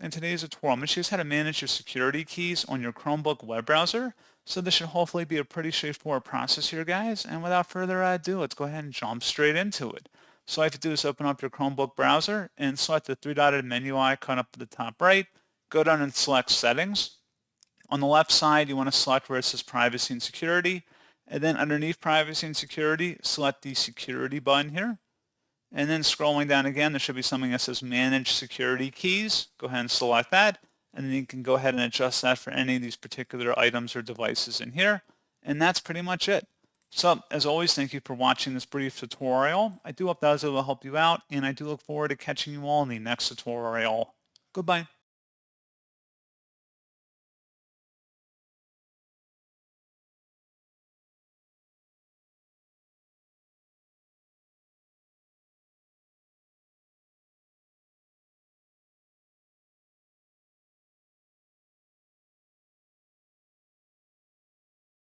In today's tutorial, I'm going to show you how to manage your security keys on your Chromebook web browser. So this should hopefully be a pretty straightforward process here, guys. And without further ado, let's go ahead and jump straight into it. So all you have to do is open up your Chromebook browser and select the three-dotted menu icon up at the top right. Go down and select Settings. On the left side, you want to select where it says Privacy and Security. And then underneath Privacy and Security, select the Security button here. And then scrolling down again, there should be something that says Manage Security Keys. Go ahead and select that. And then you can go ahead and adjust that for any of these particular items or devices in here. And that's pretty much it. So as always, thank you for watching this brief tutorial. I do hope that was able to help you out, and I do look forward to catching you all in the next tutorial. Goodbye.